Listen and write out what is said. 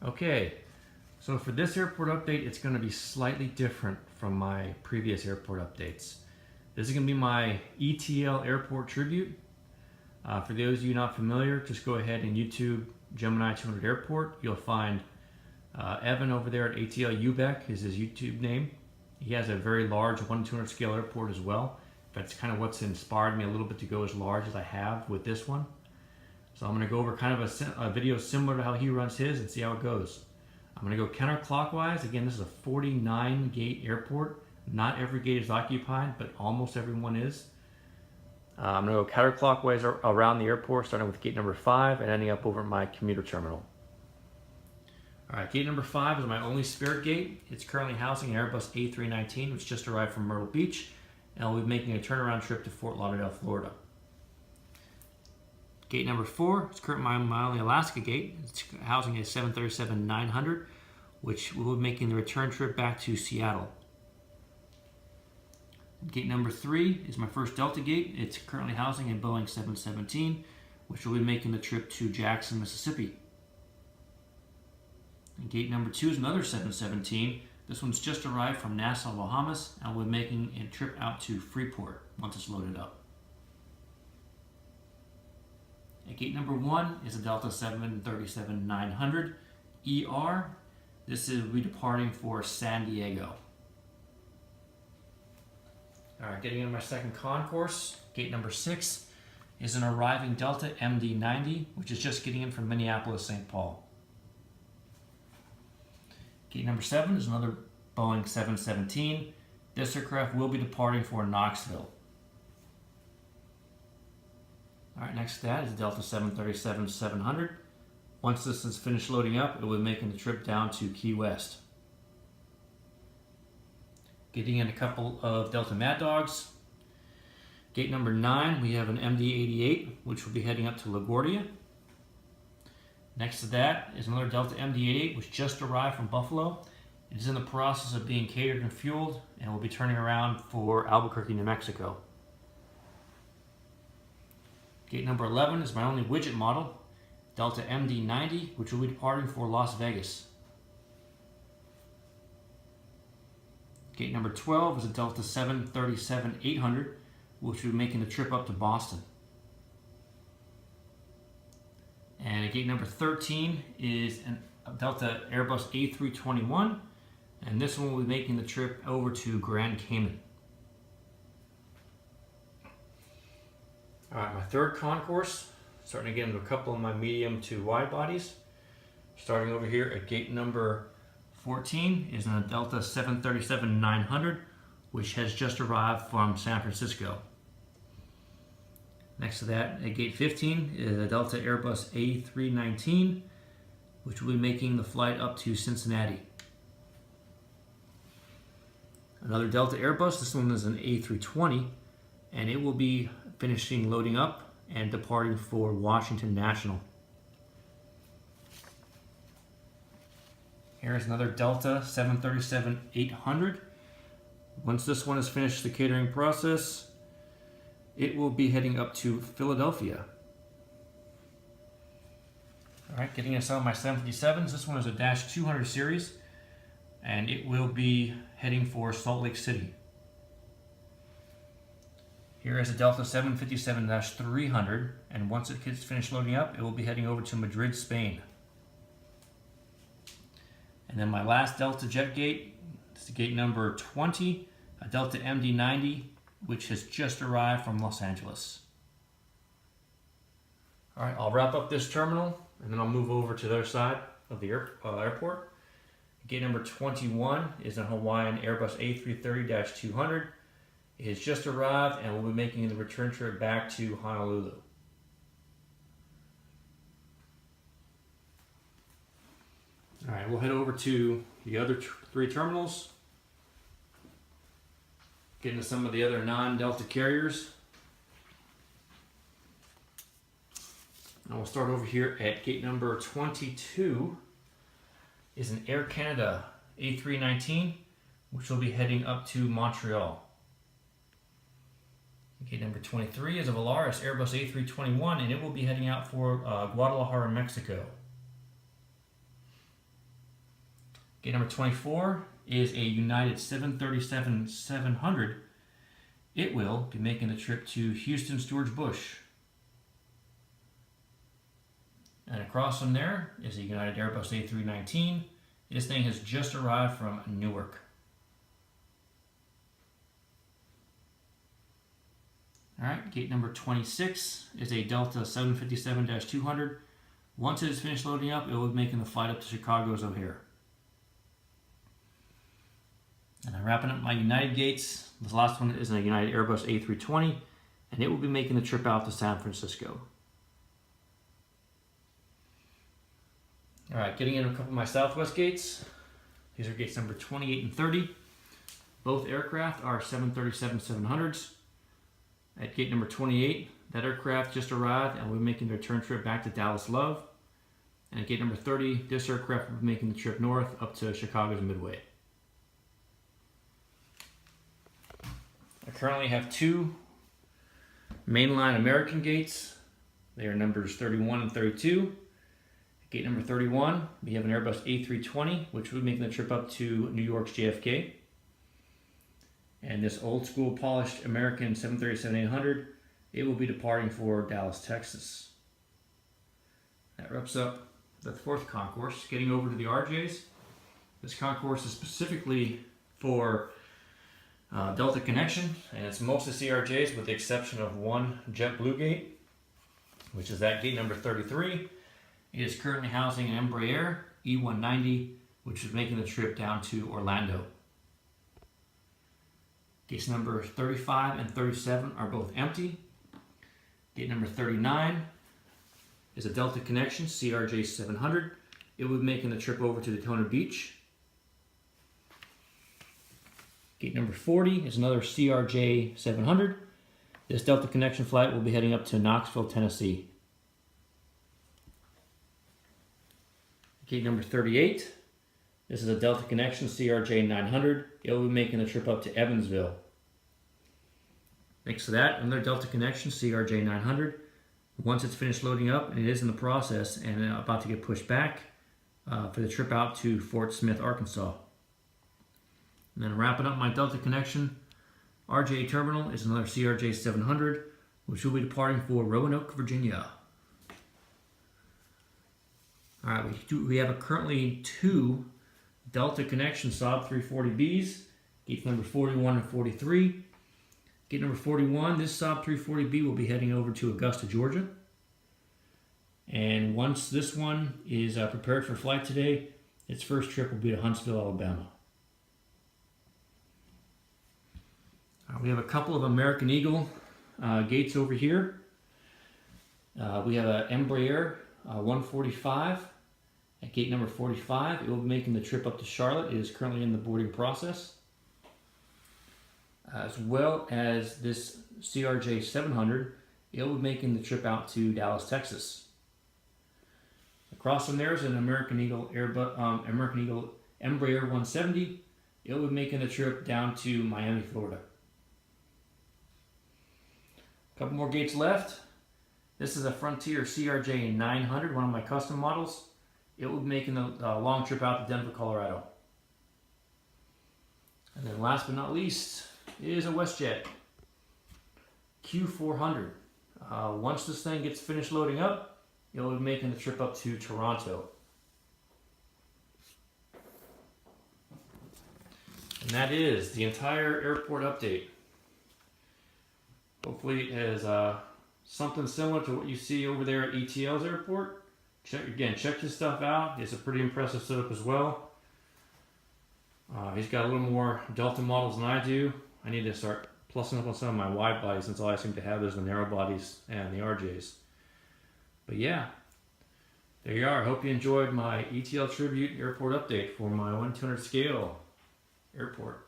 Okay, so for this airport update, it's going to be slightly different from my previous airport updates. This is going to be my ETL airport tribute. For those of you not familiar, just go ahead and YouTube Gemini 200 Airport. You'll find Evan over there at ATL UBEC is his YouTube name. He has a very large 1/200 scale airport as well. That's kind of what's inspired me a little bit to go as large as I have with this one. So I'm going to go over kind of a video similar to how he runs his and see how it goes. I'm going to go counterclockwise. Again, this is a 49 gate airport. Not every gate is occupied, but almost everyone is. I'm going to go counterclockwise around the airport, starting with gate number 5 and ending up over at my commuter terminal. Alright, gate number 5 is my only Spirit gate. It's currently housing an Airbus A319, which just arrived from Myrtle Beach, and will be making a turnaround trip to Fort Lauderdale, Florida. Gate number 4 is currently my only Alaska gate. It's housing a 737-900, which will be making the return trip back to Seattle. Gate number 3 is my first Delta gate. It's currently housing a Boeing 717, which will be making the trip to Jackson, Mississippi. And gate number 2 is another 717. This one's just arrived from Nassau, Bahamas, and will be making a trip out to Freeport once it's loaded up. At gate number 1 is a Delta 737-900 ER. This will be departing for San Diego. Alright, getting into my second concourse, gate number 6 is an arriving Delta MD-90, which is just getting in from Minneapolis, St. Paul. Gate number 7 is another Boeing 717. This aircraft will be departing for Knoxville. Alright, next to that is Delta 737-700. Once this is finished loading up, it will be making the trip down to Key West. Getting in a couple of Delta Mad Dogs. Gate number 9, we have an MD-88, which will be heading up to LaGuardia. Next to that is another Delta MD-88, which just arrived from Buffalo. It is in the process of being catered and fueled, and will be turning around for Albuquerque, New Mexico. Gate number 11 is my only widget model, Delta MD-90, which will be departing for Las Vegas. Gate number 12 is a Delta 737-800, which will be making the trip up to Boston. And at gate number 13 is a Delta Airbus A321, and this one will be making the trip over to Grand Cayman. Alright, my third concourse, starting to get into a couple of my medium to wide bodies. Starting over here at gate number 14 is a Delta 737-900, which has just arrived from San Francisco. Next to that, at gate 15, is a Delta Airbus A319, which will be making the flight up to Cincinnati. Another Delta Airbus, this one is an A320, and it will be finishing loading up and departing for Washington National. Here's another Delta 737-800. Once this one is finished the catering process, it will be heading up to Philadelphia. Alright, getting into some of my 757s. This one is a -200 series, and it will be heading for Salt Lake City. Here is a Delta 757-300, and once it gets finished loading up, it will be heading over to Madrid, Spain. And then my last Delta jet gate, this is gate number 20, a Delta MD-90, which has just arrived from Los Angeles. Alright, I'll wrap up this terminal, and then I'll move over to the other side of the airport. Gate number 21 is a Hawaiian Airbus A330-200. It has just arrived and will be making the return trip back to Honolulu. Alright, we'll head over to the other 3 terminals. Get into some of the other non-Delta carriers. And we'll start over here at gate number 22 is an Air Canada A319, which will be heading up to Montreal. Gate number 23 is a Volaris Airbus A321, and it will be heading out for Guadalajara, Mexico. Gate number 24 is a United 737-700. It will be making the trip to Houston's George Bush. And across from there is a United Airbus A319. This thing has just arrived from Newark. Alright, gate number 26 is a Delta 757-200. Once it is finished loading up, it will be making the flight up to Chicago's O'Hare. And I'm wrapping up my United gates. This last one is a United Airbus A320, and it will be making the trip out to San Francisco. Alright, getting into a couple of my Southwest gates. These are gates number 28 and 30. Both aircraft are 737-700s. At gate number 28, that aircraft just arrived and will be making the return trip back to Dallas Love. And at gate number 30, this aircraft will be making the trip north up to Chicago's Midway. I currently have two mainline American gates. They are numbers 31 and 32. Gate number 31, we have an Airbus A320, which will be making the trip up to New York's JFK. And this old school polished American 737-800, it will be departing for Dallas, Texas. That wraps up the fourth concourse. Getting over to the RJs. This concourse is specifically for Delta connection, and it's mostly CRJs with the exception of one JetBlue gate, which is at gate number 33. It is currently housing an Embraer E190, which is making the trip down to Orlando. Gates number 35 and 37 are both empty. Gate number 39 is a Delta Connection CRJ 700. It will be making the trip over to Daytona Beach. Gate number 40 is another CRJ 700. This Delta Connection flight will be heading up to Knoxville, Tennessee. Gate number 38. This is a Delta Connection CRJ 900. It will be making the trip up to Evansville. Next to that, another Delta Connection CRJ 900. Once it's finished loading up, and it is in the process and about to get pushed back for the trip out to Fort Smith, Arkansas. And then wrapping up my Delta Connection RJ terminal is another CRJ 700, which will be departing for Roanoke, Virginia. All right, we have currently two Delta Connection Saab 340Bs, gates number 41 and 43. Gate number 41, this Saab 340B will be heading over to Augusta, Georgia. And once this one is prepared for flight today, its first trip will be to Huntsville, Alabama. We have a couple of American Eagle gates over here. We have an Embraer 145 at gate number 45. It will be making the trip up to Charlotte. It is currently in the boarding process. As well as this CRJ 700, it will be making the trip out to Dallas, Texas. Across from there is an American Eagle Embraer 170. It will be making the trip down to Miami, Florida. A couple more gates left. This is a Frontier CRJ 900, one of my custom models. It will be making the long trip out to Denver, Colorado. And then last but not least is a WestJet Q400. Once this thing gets finished loading up, it will be making the trip up to Toronto. And that is the entire airport update. Hopefully it is something similar to what you see over there at ETL's airport. Check his stuff out. It's a pretty impressive setup as well. He's got a little more Delta models than I do. I need to start plussing up on some of my wide bodies since all I seem to have is the narrow bodies and the RJs. But yeah, there you are. I hope you enjoyed my ETL Tribute airport update for my 1/200 scale airport.